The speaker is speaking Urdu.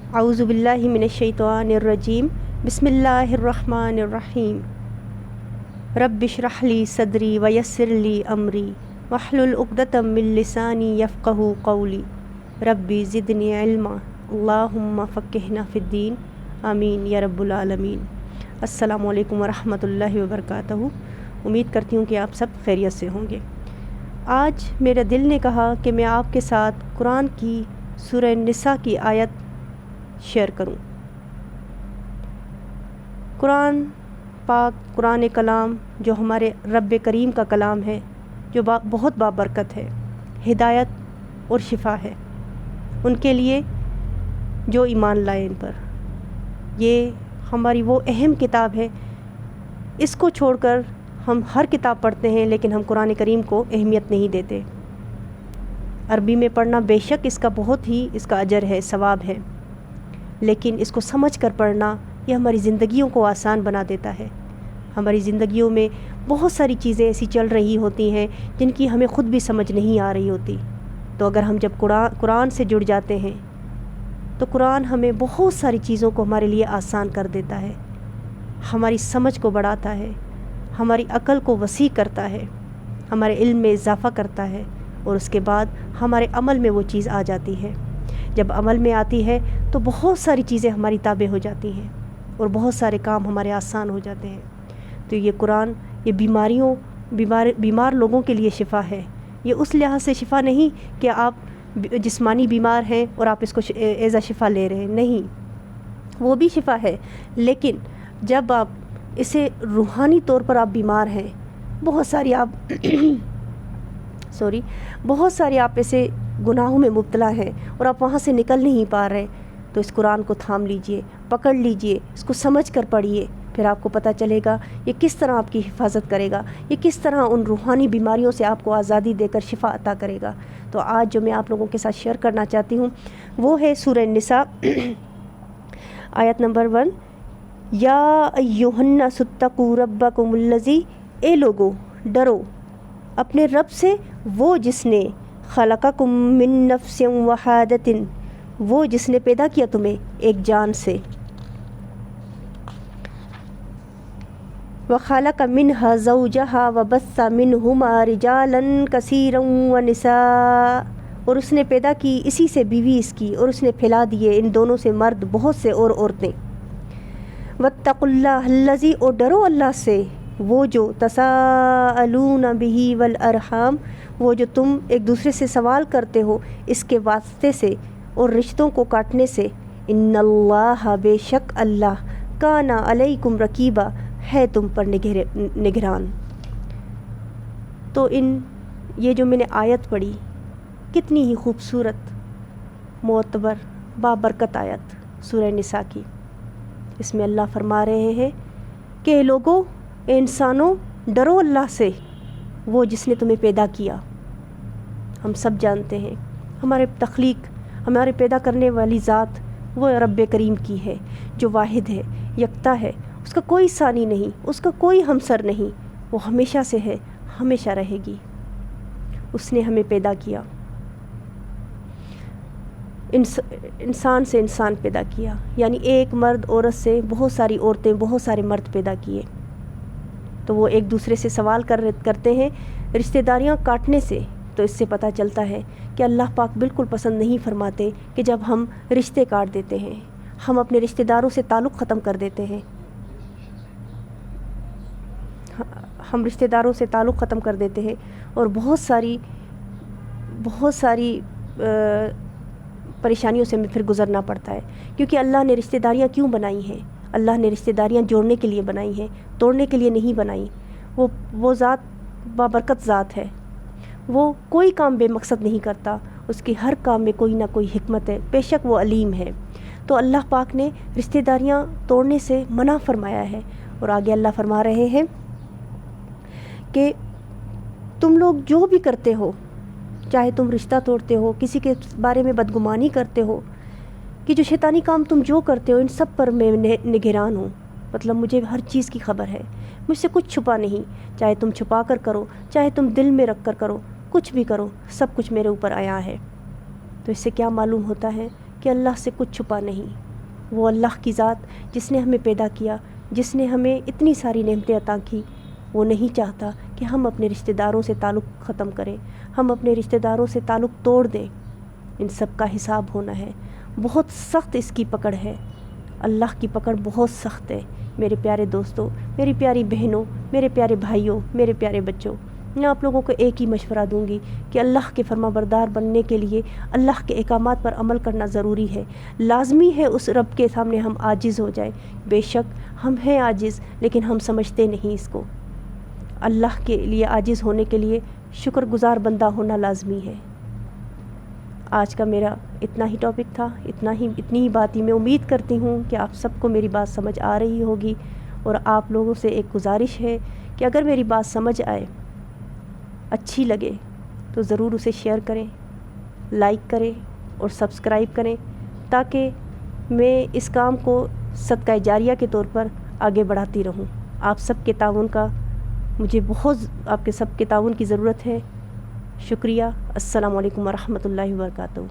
اعوذ باللہ من الشیطان الرجیم بسم اللہ الرحمن الرحیم رب اشرح لی صدری ویسر لی امری واحلل عقدۃ من لسانی یفقہوا قولی ربی زدنی علما اللہم فقہنا فی الدین آمین یا رب العالمین۔ السلام علیکم ورحمۃ اللہ وبرکاتہ۔ امید کرتی ہوں کہ آپ سب خیریت سے ہوں گے۔ آج میرے دل نے کہا کہ میں آپ کے ساتھ قرآن کی سورہ نساء کی آیت شیئر کروں۔ قرآن پاک، قرآن کلام جو ہمارے رب کریم کا کلام ہے، جو بہت بابرکت ہے، ہدایت اور شفا ہے ان کے لیے جو ایمان لائے ان پر۔ یہ ہماری وہ اہم کتاب ہے، اس کو چھوڑ کر ہم ہر کتاب پڑھتے ہیں لیکن ہم قرآن کریم کو اہمیت نہیں دیتے۔ عربی میں پڑھنا بے شک اس کا بہت ہی اس کا اجر ہے، ثواب ہے، لیکن اس کو سمجھ کر پڑھنا یہ ہماری زندگیوں کو آسان بنا دیتا ہے۔ ہماری زندگیوں میں بہت ساری چیزیں ایسی چل رہی ہوتی ہیں جن کی ہمیں خود بھی سمجھ نہیں آ رہی ہوتی، تو اگر ہم جب قرآن سے جڑ جاتے ہیں تو قرآن ہمیں بہت ساری چیزوں کو ہمارے لیے آسان کر دیتا ہے، ہماری سمجھ کو بڑھاتا ہے، ہماری عقل کو وسیع کرتا ہے، ہمارے علم میں اضافہ کرتا ہے، اور اس کے بعد ہمارے عمل میں وہ چیز آ جاتی ہے۔ جب عمل میں آتی ہے تو بہت ساری چیزیں ہماری تابع ہو جاتی ہیں اور بہت سارے کام ہمارے آسان ہو جاتے ہیں۔ تو یہ قرآن یہ بیمار لوگوں کے لیے شفا ہے۔ یہ اس لحاظ سے شفا نہیں کہ آپ جسمانی بیمار ہیں اور آپ اس کو ایز اے شفا لے رہے ہیں، نہیں، وہ بھی شفا ہے، لیکن جب آپ اسے روحانی طور پر آپ بیمار ہیں، بہت ساری آپ ایسے گناہوں میں مبتلا ہیں اور آپ وہاں سے نکل نہیں پا رہے، تو اس قرآن کو تھام لیجئے، پکڑ لیجئے، اس کو سمجھ کر پڑھیے، پھر آپ کو پتہ چلے گا یہ کس طرح آپ کی حفاظت کرے گا، یہ کس طرح ان روحانی بیماریوں سے آپ کو آزادی دے کر شفا عطا کرے گا۔ تو آج جو میں آپ لوگوں کے ساتھ شیئر کرنا چاہتی ہوں وہ ہے سورہ نساء آیت نمبر 1۔ یا ایھا الناس اتقوا ربکم الذی، اے لوگو ڈرو اپنے رب سے، وہ جس نے خلقکم من نفس واحدۃ، وہ جس نے پیدا کیا تمہیں ایک جان سے، وخلق منها زوجها وبث منهما رجالا كثيرا ونساء، اور اس نے پیدا کی اسی سے بیوی اس کی، اور اس نے پھیلا دیے ان دونوں سے مرد بہت سے اور عورتیں۔ واتقوا اللہ الذی، اور ڈرو اللہ سے وہ جو تساءلون بہ والارحام، وہ جو تم ایک دوسرے سے سوال کرتے ہو اس کے واسطے سے اور رشتوں کو کاٹنے سے۔ ان اللہ، بے شک اللہ، کان علیکم رقیبا، ہے تم پر نگران۔ تو یہ جو میں نے آیت پڑھی، کتنی ہی خوبصورت، معتبر، بابرکت آیت سورہ نساء کی۔ اس میں اللہ فرما رہے ہیں کہ اے لوگو، اے انسانوں، ڈرو اللہ سے، وہ جس نے تمہیں پیدا کیا۔ ہم سب جانتے ہیں ہمارے تخلیق، ہمارے پیدا کرنے والی ذات وہ رب کریم کی ہے، جو واحد ہے، یکتا ہے، اس کا کوئی ثانی نہیں، اس کا کوئی ہمسر نہیں، وہ ہمیشہ سے ہے، ہمیشہ رہے گی۔ اس نے ہمیں پیدا کیا، انسان سے انسان پیدا کیا، یعنی ایک مرد عورت سے بہت ساری عورتیں، بہت سارے مرد پیدا کیے۔ تو وہ ایک دوسرے سے سوال کرتے ہیں رشتہ داریاں کاٹنے سے۔ تو اس سے پتہ چلتا ہے کہ اللہ پاک بالکل پسند نہیں فرماتے کہ جب ہم رشتے کاٹ دیتے ہیں، ہم اپنے رشتہ داروں سے تعلق ختم کر دیتے ہیں، ہم رشتہ داروں سے تعلق ختم کر دیتے ہیں اور بہت ساری پریشانیوں سے ہمیں پھر گزرنا پڑتا ہے، کیونکہ اللہ نے رشتہ داریاں کیوں بنائی ہیں؟ اللہ نے رشتہ داریاں جوڑنے کے لیے بنائی ہیں، توڑنے کے لیے نہیں بنائی۔ وہ ذات بابرکت ذات ہے، وہ کوئی کام بے مقصد نہیں کرتا، اس کے ہر کام میں کوئی نہ کوئی حکمت ہے، بے شک وہ علیم ہے۔ تو اللہ پاک نے رشتہ داریاں توڑنے سے منع فرمایا ہے، اور آگے اللہ فرما رہے ہیں کہ تم لوگ جو بھی کرتے ہو، چاہے تم رشتہ توڑتے ہو، کسی کے بارے میں بدگمانی کرتے ہو، کہ جو شیطانی کام تم جو کرتے ہو ان سب پر میں نگران ہوں، مطلب مجھے ہر چیز کی خبر ہے، مجھ سے کچھ چھپا نہیں، چاہے تم چھپا کر کرو، چاہے تم دل میں رکھ کر کرو، کچھ بھی کرو، سب کچھ میرے اوپر آیا ہے۔ تو اس سے کیا معلوم ہوتا ہے کہ کہ اللہ سے کچھ چھپا نہیں. وہ اللہ کی ذات جس نے ہمیں پیدا کیا، جس نے ہمیں اتنی ساری نعمتیں عطا کی، وہ نہیں چاہتا کہ ہم اپنے رشتہ داروں سے تعلق ختم کریں، ہم اپنے رشتہ داروں سے تعلق توڑ دیں. ان سب کا حساب ہونا ہے. بہت سخت اس کی پکڑ ہے. اللہ کی پکڑ بہت سخت ہے. میرے پیارے دوستوں، میری پیاری بہنوں، میرے پیارے بھائیوں، میرے پیارے بچوں، میں آپ لوگوں کو ایک ہی مشورہ دوں گی کہ اللہ کے فرما بردار بننے کے لیے اللہ کے احکامات پر عمل کرنا ضروری ہے. لازمی ہے اس رب کے سامنے ہم عاجز ہو جائیں. بے شک ہم ہیں عاجز، لیکن ہم سمجھتے نہیں اس کو. اللہ کے لیے عاجز ہونے کے لیے شکر گزار بندہ ہونا لازمی ہے. آج کا میرا اتنا ہی ٹاپک تھا، اتنی ہی بات ہی. میں امید کرتی ہوں کہ آپ سب کو میری بات سمجھ آ رہی ہوگی، اور آپ لوگوں سے ایک گزارش ہے کہ اگر میری بات سمجھ آئے، اچھی لگے، تو ضرور اسے شیئر کریں، لائک کریں اور سبسکرائب کریں، تاکہ میں اس کام کو صدقہ جاریہ کے طور پر آگے بڑھاتی رہوں. آپ سب کے تعاون کا مجھے آپ کے سب کے تعاون کی ضرورت ہے. شکریہ. السلام علیکم ورحمۃ اللہ وبرکاتہ.